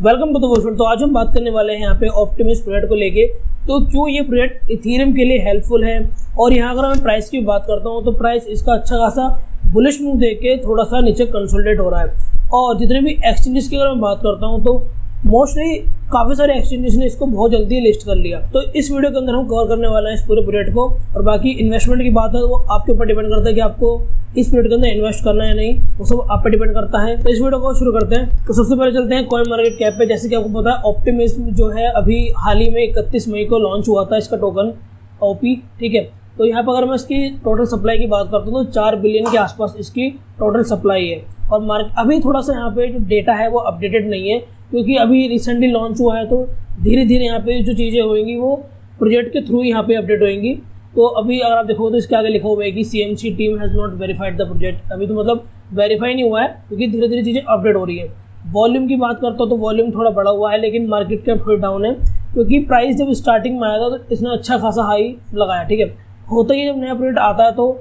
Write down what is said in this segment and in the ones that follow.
Welcome to the world. तो आज हम बात करने वाले हैं यहाँ पे ऑप्टिमिस्ट प्रोजेक्ट को लेके। तो क्यों ये प्रोजेक्ट इथेरियम के लिए हेल्पफुल है, और यहाँ अगर मैं प्राइस की बात करता हूँ तो प्राइस इसका अच्छा खासा बुलिश मूव देख के थोड़ा सा नीचे कंसोलिडेट हो रहा है। और जितने भी एक्सचेंजेस की अगर मैं बात करता हूँ तो मोस्टली काफ़ी सारे एक्सचेंजेस ने इसको बहुत जल्दी लिस्ट कर लिया। तो इस वीडियो के अंदर हम कवर करने वाले हैं इस पूरे प्रोजेक्ट को। और बाकी इन्वेस्टमेंट की बात है वो आपके ऊपर डिपेंड करता है कि आपको इस प्रोजेक्ट के अंदर इन्वेस्ट करना है नहीं, वो सब आप पे डिपेंड करता है। तो इस वीडियो को शुरू करते हैं। तो सबसे पहले चलते हैं कॉइन मार्केट कैप पे। जैसे कि आपको पता है ऑप्टिमिज्म जो है अभी हाल ही में 31 मई को लॉन्च हुआ था इसका टोकन OP, ठीक है। तो यहाँ पर अगर मैं इसकी टोटल सप्लाई की बात करता हूँ तो 4 बिलियन के आसपास इसकी टोटल सप्लाई है। और मार्केट अभी थोड़ा सा यहाँ पे जो डेटा है वो अपडेटेड नहीं है, क्योंकि अभी रिसेंटली लॉन्च हुआ है। तो धीरे धीरे यहाँ पे जो चीज़ें होंगी वो प्रोजेक्ट के थ्रू यहाँ पे अपडेट होंगी। तो अभी अगर आप देखोगे तो इसके आगे लिखा हुआ है कि CMC team has not verified the project. अभी तो मतलब वेरीफाई नहीं हुआ है, क्योंकि धीरे धीरे चीज़ें अपडेट हो रही है। वॉल्यूम की बात करता हूँ तो वॉल्यूम थोड़ा बड़ा हुआ है, लेकिन मार्केट कैप थोड़ी डाउन है, क्योंकि प्राइस जब स्टार्टिंग में आया था तो इसने अच्छा खासा हाई लगाया, ठीक है। होता ही जब नया प्रोजेक्ट आता है तो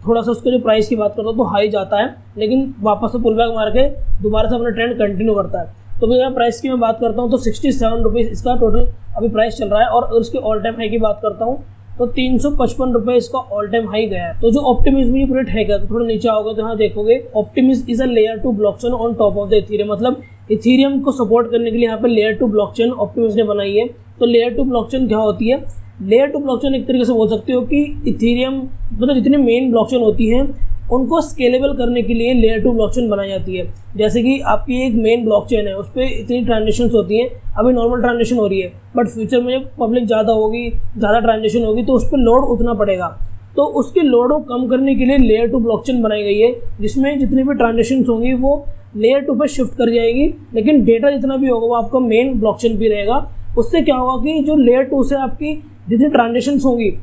थोड़ा सा उसके जो प्राइस की बात करता हूँ तो हाई जाता है, लेकिन वापस से पुल बैक मार के दोबारा से अपना ट्रेंड कंटिन्यू करता है। तो अगर मैं प्राइस की मैं बात करता हूँ तो 67 रुपीज़ इसका टोटल अभी प्राइस चल रहा है। और अगर इसके ऑल टाइम हाई की बात करता हूँ तो 355 रुपये इसका ऑल टाइम हाई गया है। तो जो ऑप्टिमिज्म ये प्रोजेक्ट है क्या, तो थोड़ा नीचे आओगे तो यहाँ देखोगे optimism is a layer 2 blockchain on top of the Ethereum. मतलब इथेरियम को सपोर्ट करने के लिए यहाँ पे लेयर 2 ब्लॉकचेन ऑप्टिमिज्म ने बनाई है। तो लेयर 2 ब्लॉकचेन क्या होती है? लेयर 2 ब्लॉकचेन एक तरीके से बोल सकते हो कि इथेरियम मतलब जितनी मेन ब्लॉकचेन होती हैं उनको स्केलेबल करने के लिए लेयर 2 ब्लॉकचेन बनाई जाती है। जैसे कि आपकी एक मेन ब्लॉकचेन है, उस पर इतनी ट्रांजेक्शंस होती हैं, अभी नॉर्मल ट्रांजेक्शन हो रही है, बट फ्यूचर में जब पब्लिक ज़्यादा होगी, ज़्यादा ट्रांजेक्शन होगी तो उस पर लोड उतना पड़ेगा। तो उसके लोड को कम करने के लिए लेयर 2 ब्लॉकचेन बनाई गई है, जिसमें जितनी भी ट्रांजेक्शंस होंगी वो लेयर 2 पर शिफ्ट कर जाएगी, लेकिन डेटा जितना भी होगा वो आपका मेन ब्लॉकचेन भी रहेगा। उससे क्या होगा कि जो लेयर 2 से आपकी जितनी ट्रांजेक्शंस होंगी,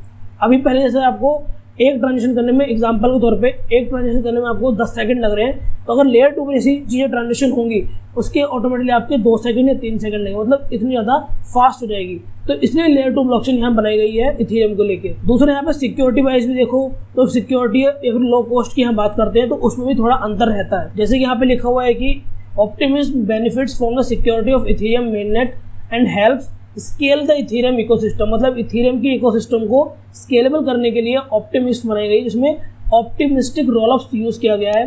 अभी पहले जैसे आपको एक ट्रांजेक्शन करने में, एग्जांपल के तौर पे एक ट्रांजेक्शन करने में आपको 10 सेकंड लग रहे हैं, तो अगर लेयर 2 में ऐसी चीज़ें ट्रांजेक्शन होंगी उसके ऑटोमेटिकली आपके 2 सेकंड या 3 सेकंड लगेंगे, मतलब इतनी ज़्यादा फास्ट हो जाएगी। तो इसलिए लेयर 2 ब्लॉकचेन यहाँ बनाई गई है इथेरियम को लेके। दूसरे यहाँ पे सिक्योरिटी वाइज भी देखो तो सिक्योरिटी या फिर लो कॉस्ट की यहाँ बात करते हैं तो उसमें भी थोड़ा अंतर रहता है। जैसे कि यहाँ पे लिखा हुआ है कि optimism benefits from the security of Ethereum mainnet and helps scale the Ethereum ecosystem. मतलब इथेरियम की इकोसिस्टम को स्केलेबल करने के लिए ऑप्टिमिस्ट बनाई गई, जिसमें ऑप्टिमिस्टिक रोलअप्स यूज़ किया गया है।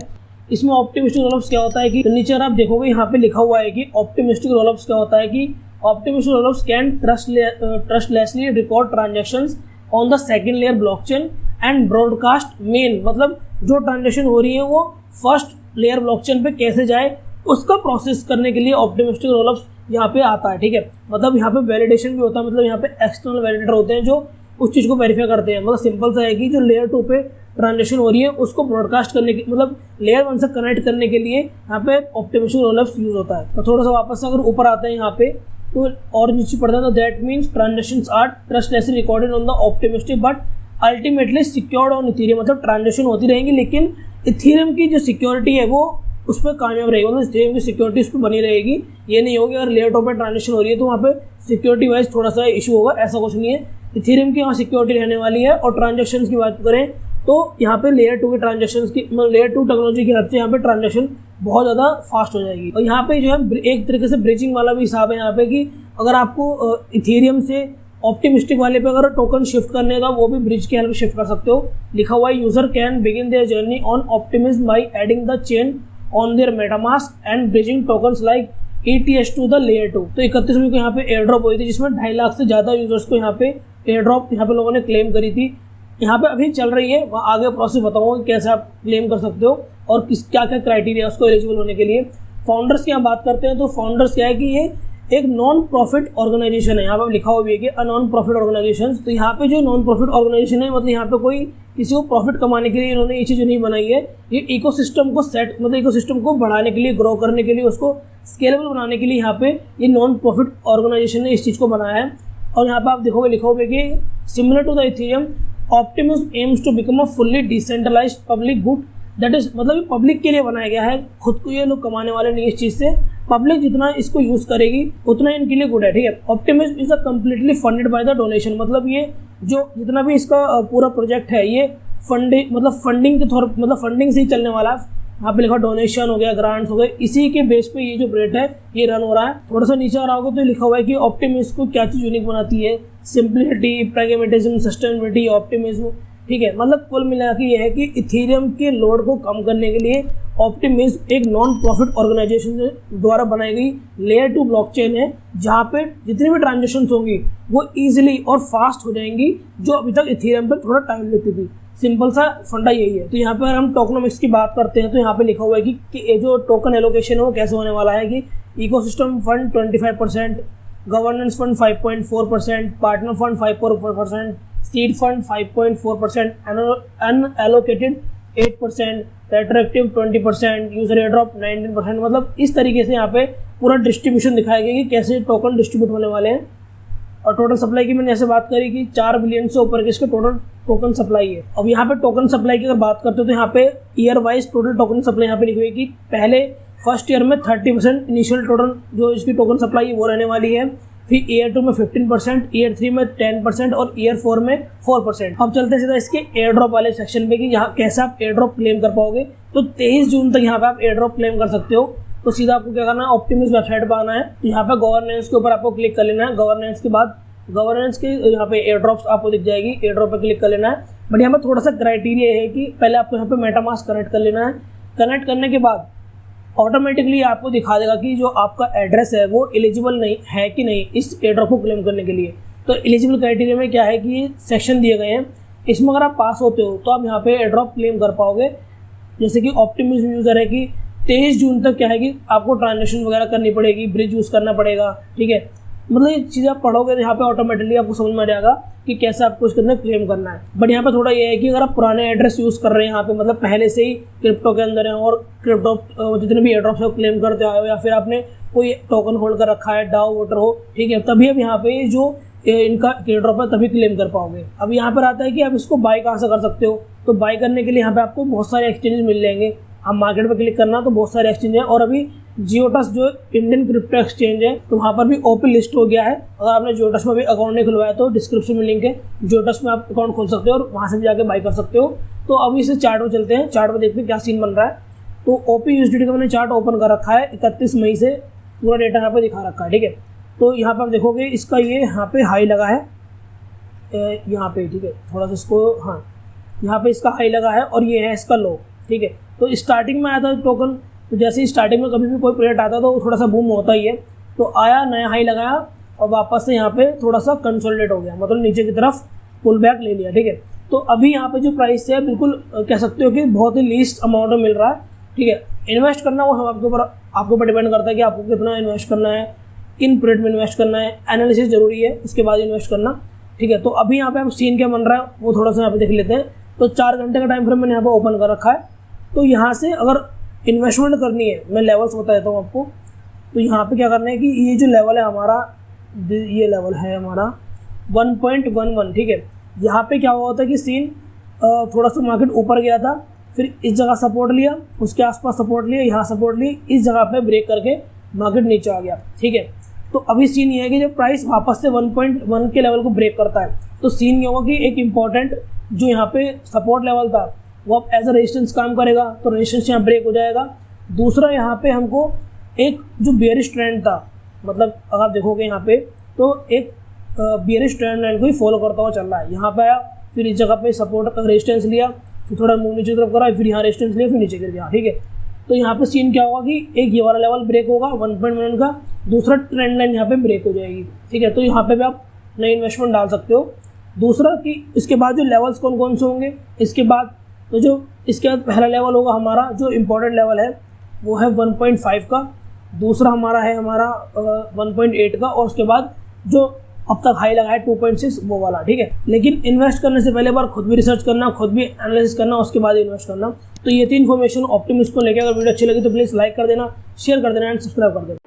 इसमें ऑप्टिमिस्टिक रोलअप्स क्या होता है कि नीचे आप देखोगे यहाँ पे लिखा हुआ है कि ऑप्टिमिस्टिक रोलअप्स क्या होता है कि optimistic rollups can trustlessly record transactions on the second layer blockchain and broadcast main. मतलब जो ट्रांजेक्शन हो रही है वो फर्स्ट लेयर ब्लॉकचेन पे कैसे जाए उसका प्रोसेस करने के लिए ऑप्टिमिस्टिक रोलअप्स यहाँ पे आता है, ठीक है। मतलब यहाँ पे वैलिडेशन भी होता है, मतलब यहाँ पे एक्सटर्नल वैलिडेटर होते हैं जो उस चीज़ को वेरीफाई करते हैं। मतलब सिंपल सा है कि जो लेयर 2 पे ट्रांजेक्शन हो रही है उसको ब्रॉडकास्ट करने के मतलब लेयर 1 से कनेक्ट करने के लिए यहाँ पे ऑप्टिमिस्टिक रोलअप्स यूज होता है। तो थोड़ा सा वापस अगर ऊपर आते हैं यहाँ पे तो और नीचे पड़ता है तो that means transactions are trustlessly recorded on the optimistic but ultimately secured on Ethereum. मतलब ट्रांजेक्शन होती रहेंगी लेकिन इथेरियम की जो सिक्योरिटी है वो उस पर कामयाब रहेगी, मतलब इथेरियम की सिक्योरिटी उस पर बनी रहेगी। ये नहीं होगी अगर लेयर 2 पर ट्रांजेक्शन हो रही है तो वहाँ पे सिक्योरिटी वाइज थोड़ा सा इशू होगा, ऐसा कुछ नहीं है। इथेरियम की यहाँ सिक्योरिटी रहने वाली है। और ट्रांजेक्शन की बात करें तो यहाँ पे लेयर 2 के ट्रांजेक्शन की मतलब लेयर 2 टेक्नोलॉजी की हेल्प से यहाँ पे ट्रांजेक्शन बहुत ज़्यादा फास्ट हो जाएगी। और यहाँ पे जो है एक तरीके से ब्रिजिंग वाला भी हिसाब है यहाँ पे कि अगर आपको इथेरियम से ऑप्टिमिस्टिक वाले पे अगर टोकन शिफ्ट करने का वो भी ब्रिज की हेल्प शिफ्ट कर सकते हो। लिखा हुआ है user can begin their journey on Optimism by adding the chain on their MetaMask and bridging tokens like ETH to the layer 2। तो 31 मई को यहाँ पे एयर ड्रॉप हुई थी, जिसमें 2.5 लाख से ज़्यादा यूजर्स को यहाँ पे एयर ड्रॉप यहाँ पे लोगों ने क्लेम करी थी। यहाँ पे अभी चल रही है, वहाँ आगे प्रोसेस बताऊँगा कैसे आप क्लेम कर सकते हो और किस क्या क्या क्राइटेरिया उसको एलिजिबल होने के लिए। फाउंडर्स की यहाँ बात करते हैं तो फाउंडर्स क्या है कि ये एक नॉन प्रॉफिट ऑर्गेनाइजेशन है। यहाँ पे लिखा हुआ भी है कि अ नॉन प्रॉफिट ऑर्गेनाइजेशन। तो यहाँ पे जो नॉन प्रॉफिट ऑर्गेनाइजेशन है मतलब यहाँ पे कोई किसी को प्रॉफिट कमाने के लिए इन्होंने ये चीज़ नहीं बनाई है। ये इकोसिस्टम को सेट मतलब इकोसिस्टम को बढ़ाने के लिए, ग्रो करने के लिए, उसको स्केलेबल बनाने के लिए यहाँ पे ये नॉन प्रॉफिट ऑर्गेनाइजेशन ने इस चीज़ को बनाया है। और यहाँ पे आप देखोगे लिखा हुआ है कि similar to the Ethereum Optimism aims to become a fully decentralised public good. That is मतलब ये पब्लिक के लिए बनाया गया है, खुद को ये लोग कमाने वाले नहीं इस चीज़ से। पब्लिक जितना इसको यूज़ करेगी उतना इनके लिए गुड है, ठीक है। Optimism is a completely funded by the donation. मतलब ये जो जितना भी इसका पूरा प्रोजेक्ट है ये फंडिंग मतलब फंडिंग के थोड़ा मतलब फंडिंग से ही चलने वाला है। यहाँ पे लिखा डोनेशन हो गया, ग्रांट्स हो गए, इसी के बेस पे ये जो रेट है ये रन हो रहा है। थोड़ा सा नीचे आ रहा होगा तो लिखा हुआ है कि ऑप्टिमिस्ट को क्या चीज़ यूनिक बनाती है, सिंप्लिसिटी, प्रैग्मेटिज्म, सस्टेनेबिलिटी, ऑप्टिमिज्म। ठीक है, मतलब कुल मिला के ये है कि इथेरियम के लोड को कम करने के लिए ऑप्टिमिज्म एक नॉन प्रॉफिट ऑर्गेनाइजेशन द्वारा बनाई गई लेयर 2 ब्लॉकचेन है, जहाँ पे जितनी भी ट्रांजेक्शंस होंगी वो इजीली और फास्ट हो जाएंगी, जो अभी तक इथेरियम पर थोड़ा टाइम लेती थी। सिंपल सा फंडा यही है। तो यहाँ पर हम टोकनोमिक्स की बात करते हैं तो यहाँ पे लिखा हुआ है कि ये जो टोकन एलोकेशन है वो कैसे होने वाला है कि ecosystem fund 25%, governance fund 5.4%, partner fund 5.4%, seed fund 5.4%, unallocated 8%, retroactive 20%, user airdrop 19%। मतलब इस तरीके से यहाँ पे पूरा डिस्ट्रीब्यूशन दिखाया गया कि कैसे टोकन डिस्ट्रीब्यूट होने वाले हैं। और टोटल सप्लाई की मैंने ऐसे बात करी कि 4 बिलियन से ऊपर के इसके टोटल टोकन सप्लाई है। अब यहाँ पे टोकन सप्लाई की अगर बात करते हो तो यहाँ पे year wise total token supply यहाँ पे लिखी हुई है कि पहले फर्स्ट ईयर में 30% इनिशियल टोटल जो इसकी टोकन सप्लाई है वो रहने वाली है, फिर ईयर 2 में 15%, ईयर 3 में 10% और ईयर 4 में 4%। अब चलते सीधा इसके एयर ड्रॉप वाले सेक्शन पे कि यहाँ कैसे आप एयर ड्रॉप क्लेम कर पाओगे। तो 23 जून तक यहाँ पे आप एयर ड्रॉप क्लेम कर सकते हो। तो सीधा आपको क्या करना है, ऑप्टिमिस्ट वेबसाइट पर आना है, तो यहाँ पे गवर्नेंस के ऊपर आपको क्लिक कर लेना है। गवर्नेंस के बाद गवर्नेंस के यहाँ पे एयर ड्रॉप्स आपको दिख जाएगी, एयर ड्रॉप पे क्लिक कर लेना है। बट यहाँ पे थोड़ा सा क्राइटेरिया है कि पहले आपको यहाँ पे मेटामास्क कनेक्ट कर लेना है। कनेक्ट करने के बाद ऑटोमेटिकली आपको दिखा देगा कि जो आपका एड्रेस है वो एलिजिबल नहीं है कि नहीं इस एयर ड्रॉप को क्लेम करने के लिए। तो एलिजिबल क्राइटेरिया में क्या है कि सेक्शन दिए गए हैं, इसमें अगर आप पास होते हो तो आप यहाँ पे एयर ड्रॉप क्लेम कर पाओगे। जैसे कि ऑप्टिमिज्म यूज़र है कि 23 जून तक क्या है कि आपको ट्रांजेक्शन वगैरह करनी पड़ेगी, ब्रिज यूज़ करना पड़ेगा। ठीक है, मतलब ये चीज़ें आप पढ़ोगे तो यहाँ पे ऑटोमेटिकली आपको समझ में आ जाएगा कि कैसे आपको इसके अंदर क्लेम करना है। बट यहाँ पे थोड़ा ये है कि अगर आप पुराने एड्रेस यूज़ कर रहे हैं यहाँ पे, मतलब पहले से ही क्रिप्टो के अंदर है और क्रिप्टो जितने भी एड्रॉप्स है क्लेम करते आए हो, या फिर आपने कोई टोकन होल्ड कर रखा है, डाओ वोटर हो, ठीक है, तभी अब यहाँ पे जो इनका एयरड्रॉप है तभी क्लेम कर पाओगे। अब यहाँ पर आता है कि आप इसको बाय कहाँ से कर सकते हो। तो बाय करने के लिए यहाँ पे आपको बहुत सारे एक्सचेंजेस मिल जाएंगे। आप मार्केट पे क्लिक करना तो बहुत सारे एक्सचेंज है, और अभी जियोटस जो इंडियन क्रिप्टो एक्सचेंज है तो वहाँ पर भी ओपन लिस्ट हो गया है। अगर आपने जियोटस में भी अकाउंट नहीं खुलवाया तो डिस्क्रिप्शन में लिंक है, जियोटस में आप अकाउंट खोल सकते हो और वहाँ से भी जाके बाय कर सकते हो। तो अभी से चार्ट में चलते हैं, चार्ट में देखते हैं क्या सीन बन रहा है। तो OP/USDT का मैंने चार्ट ओपन कर रखा है, 31 मई से पूरा डेटा यहाँ पर दिखा रखा है। ठीक है, तो यहाँ पर आप देखोगे इसका ये यहाँ पे हाई लगा है, यहाँ पे, ठीक है, थोड़ा सा इसको, हाँ, यहाँ पे इसका हाई लगा है और ये है इसका लो। ठीक है, तो स्टार्टिंग में आया था टोकन, तो जैसे ही स्टार्टिंग में कभी भी कोई पीरियड आता है तो थोड़ा सा बूम होता ही है। तो आया, नया हाई लगाया और वापस से यहाँ पे थोड़ा सा कंसोलिडेट हो गया, मतलब नीचे की तरफ पुल बैक ले लिया। ठीक है, तो अभी यहाँ पे जो प्राइस है बिल्कुल कह सकते हो कि बहुत ही लीस्ट अमाउंट में मिल रहा है। ठीक है, इन्वेस्ट करना वो आपके ऊपर डिपेंड करता है कि आपको कितना इन्वेस्ट करना है, किन पीरियड में इन्वेस्ट करना है, एनालिसिस जरूरी है, उसके बाद इन्वेस्ट करना। ठीक है, तो अभी यहाँ पे आप सीन क्या बन रहा है वो थोड़ा सा यहाँ पे देख लेते हैं। तो 4 घंटे का टाइम फ्रेम मैंने यहाँ पे ओपन कर रखा है। तो यहाँ से अगर इन्वेस्टमेंट करनी है, मैं लेवल्स बता देता हूँ आपको। तो यहाँ पे क्या करना है कि ये जो लेवल है हमारा, ये लेवल है हमारा 1.11। ठीक है, यहाँ पे क्या हुआ होता है कि सीन थोड़ा सा मार्केट ऊपर गया था, फिर इस जगह सपोर्ट लिया, उसके आसपास सपोर्ट लिया, यहाँ सपोर्ट ली, इस जगह पे ब्रेक करके मार्केट नीचे आ गया। ठीक है, तो अभी सीन ये है कि जब प्राइस वापस से 1.1 के लेवल को ब्रेक करता है तो सीन ये होगा कि एक इम्पॉर्टेंट जो यहाँ पे सपोर्ट लेवल था वो अब एज अ रेजिस्टेंस काम करेगा, तो रेजिस्टेंस यहाँ ब्रेक हो जाएगा। दूसरा यहाँ पे हमको एक जो बेयरिश ट्रेंड था, मतलब अगर आप देखोगे यहाँ पे तो एक बेयरिश ट्रेंड लाइन को ही फॉलो करता हुआ चल रहा है। यहाँ पे आया, फिर इस जगह पे सपोर्ट रेजिस्टेंस लिया, फिर थोड़ा मुंह नीचे की तरफ करा, फिर यहाँ रेजिस्टेंस लिया, फिर नीचे गिर गया। ठीक है, तो यहाँ पे सीन क्या होगा कि एक ये वाला लेवल ब्रेक होगा 1.1 का, दूसरा ट्रेंड लाइन यहाँ पे ब्रेक हो जाएगी। ठीक है, तो यहाँ पे भी आप नई इन्वेस्टमेंट डाल सकते हो। दूसरा कि इसके बाद जो लेवल्स कौन कौन से होंगे, इसके बाद तो जो इसके बाद पहला लेवल होगा हमारा जो इम्पोर्टेंट लेवल है वो है 1.5 का, दूसरा हमारा है 1.8 का, और उसके बाद जो अब तक हाई लगा है 2.6 वो वाला। ठीक है, लेकिन इन्वेस्ट करने से पहले बार खुद भी रिसर्च करना, खुद भी एनालिसिस करना, उसके बाद इन्वेस्ट करना। तो ये थी इन्फॉर्मेशन ऑप्टिमिस्ट को लेकर। अगर वीडियो अच्छी लगी तो प्लीज़ लाइक कर देना, शेयर कर देना एंड सब्सक्राइब कर देना।